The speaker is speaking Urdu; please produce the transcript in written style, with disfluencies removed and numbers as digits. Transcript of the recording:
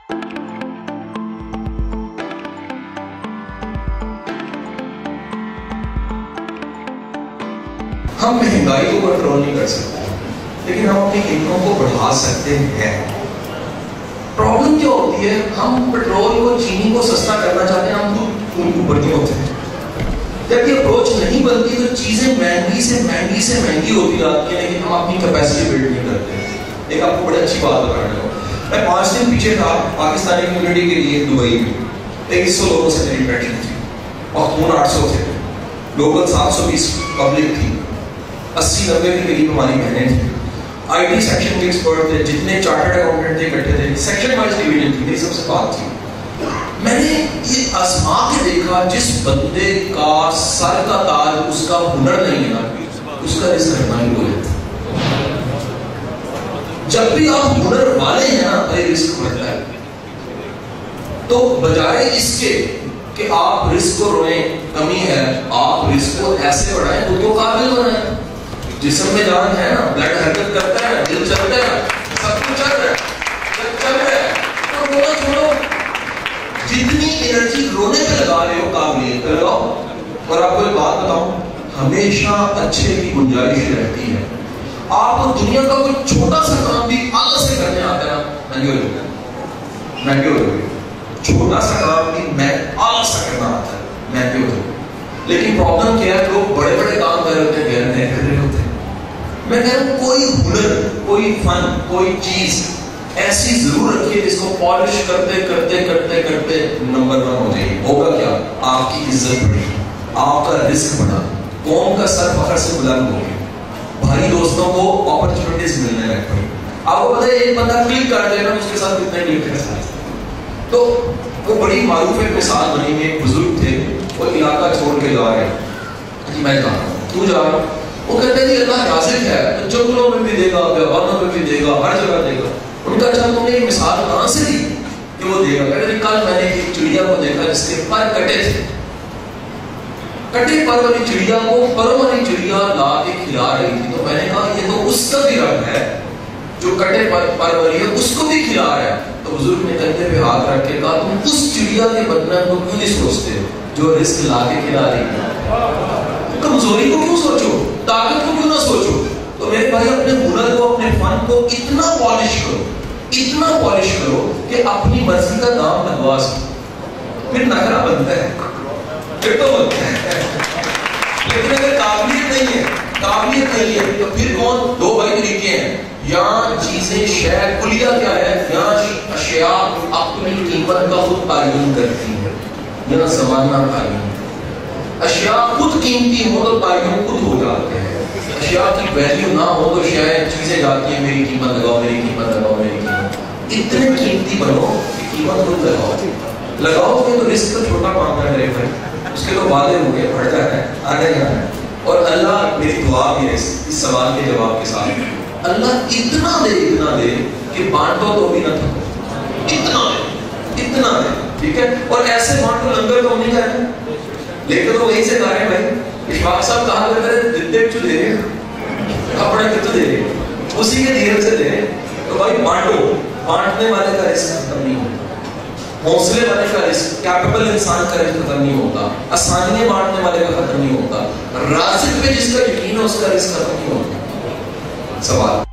ہم مہنگائی کو کنٹرول نہیں کر سکتے لیکن ہم اپنی انکم کو بڑھا سکتے ہیں. پرابلم کیا ہوتی ہے, ہم پیٹرول کو چینی کو سستا کرنا چاہتے ہیں, ہم خود اوپر نہیں ہوتے ہیں. جب یہ اپروچ نہیں بنتی تو چیزیں مہنگی سے مہنگی ہوتی جاتی ہیں لیکن ہم اپنی کیپیسٹی بلڈ نہیں کرتے. ایک آپ کو بڑی اچھی بات بتانے لگا, میں 5 دن پیچھے تھا پاکستانی کمیونٹی کے لیے دبئی میں. 2300 لوگوں سے میری میٹنگ تھی, پختون 800 تھے, لوکل 720 پبلک تھی, 80-90 کے قریب ہماری بہنیں تھیں, آئی ٹی سیکشن کے ایکسپرٹ تھے, جتنے چارٹرڈ اکاؤنٹنٹ تھے اکٹھے تھے, سیکشن وائز ڈویژن تھی. میری سب سے بات تھی, میں نے یہ آزما کے دیکھا جس بندے کا سر کا تاج اس کا ہنر نہیں ہے نا, اس کا رزق کرنا ہی ہو جاتا. جب بھی آپ ہنر والے ہیں نا رزق بڑھتا ہے. تو بجائے اس کے کہ آپ رزق کو روئیں کمی ہے, آپ رزق کو ایسے بڑھائیں خود کو قابل بنائیں. جسم میں جان ہے نا, بلڈ حرکت کرتا ہے, دل چلتا ہے, سب کچھ چل رہا ہے, جب چل رہا ہے تو رونا چھوڑو. جتنی انرجی رونے پہ لگا رہے ہو قابلیت پہ لگاؤ. اور آپ کو ایک بات بتاؤں, ہمیشہ اچھے کی گنجائش رہتی ہے. آپ کو دنیا کا کوئی چھوٹا سا کام بھی اعلیٰ سے کرنے آتا ہے نا, مہنگے ہو جاتا ہے, مہنگے ہو جاتے. چھوٹا سا کام بھی میں اعلیٰ سا کرنا آتا ہے, مہنگے ہو جاتے. لیکن پرابلم کیا ہے, لوگ بڑے بڑے کام کر رہے ہوتے ہیں, غیر نئے کر رہے ہوتے ہیں. میں کہہ رہا ہوں کوئی ہنر, کوئی فن, کوئی چیز ایسی ضرور رکھیے جس کو پالش کرتے کرتے کرتے کرتے نمبر 1 ہو جائے. ہوگا کیا, آپ کی عزت بڑھے, آپ کا رزق بڑھا, قوم کا سر فخر سے بلند ہو گیا, بھائی دوستوں کو اپرچونٹیز ملنے لگ پڑی. آپ کو پتہ ہے ایک بندہ کلک کر لینا, اس کے ساتھ کتنے کلک کر سکتے. تو وہ بڑی معروف ایک مثال بنی ہوئی. ایک بزرگ تھے, وہ علاقہ چھوڑ کے جا رہے ہیں, جی میں جا رہا ہوں, تو جا رہا ہوں. وہ کہتے ہیں جی اللہ رازق ہے, تو جنگلوں میں بھی دے گا, بیابانوں میں بھی دے گا, ہر جگہ دے گا. ان کا اچھا تم نے ایک مثال کہاں سے دی کہ وہ دے گا؟ کہتے ہیں کل میں نے ایک چڑیا کو دیکھا جس کے پر کٹے تھے, کٹے پر والی چڑیا کو پروں والی چڑیا لا کے کھلا رہی تھی. تو میں نے کہا یہ تو اس کا بھی رب ہے جو کٹے پر والی ہے, اس کو بھی کھلا رہا ہے. تو بزرگ نے کندھے پہ ہاتھ رکھ کے کہا تم اس چڑیا کے بدن کو کیوں نہیں سوچتے ہو جو رزق لا کے کھلا رہی ہے؟ کمزوری کو کیوں سوچو, طاقت کو کیوں نہ سوچو. تو میرے بھائی اپنے ہنر کو, اپنے فن کو اتنا پالش کرو, اتنا پالش کرو کہ اپنی مرضی کا دام لگوا سکو. پھر نخرا بنتا ہے, پھر تو بنتا ہے. لیکن اگر قابلیت نہیں ہے, قابلیت نہیں ہے تو پھر کون؟ 2 بھائی طریقے ہیں. یا چیزیں شے کلیہ کیا ہے, یا اشیاء اپنی قیمت کا خود تعین کرتی ہے, یا زمانہ تعین. اشیاء خود قیمتی ہو تو تعین خود ہو جاتے ہیں. اشیاء کی ویلیو نہ ہو تو شاید چیزیں جاتی ہیں, میری قیمت لگاؤ, میری قیمت لگاؤ, میری قیمت. اتنے قیمتی بنو کہ قیمت خود لگاؤ. لگاؤ گے تو رزق تو چھوٹا معاملہ ہے میرے بھائی, اس کے تو وعدے ہو گئے, بڑھ جاتا ہے, آگے جانا ہے. اور اللہ, میری دعا بھی ہے اس سوال کے جواب کے ساتھ, اللہ اتنا دے کہ بانٹو تو بھی نہ تھکو. اتنا دے, ٹھیک ہے. اور ایسے بانٹو, لنگر تو نہیں جائے لے کے, تو وہیں سے کہا رہے بھائی اشفاق صاحب کہا کرتے ہیں دل جو دے رہے اپنے کتنے دے رہے, اسی کے دھیر سے دے رہے. تو بھائی بانٹو, بانٹنے والے کا رزق ختم نہیں ہوتا, حوصلے والے کا رزق, کیپیبل انسان کا رزق ختم نہیں ہوتا, آسانیاں بانٹنے والے کا ختم نہیں ہوتا, رازق پہ جس کا یقین ہے اس کا رزق ختم نہیں ہوتا. سوال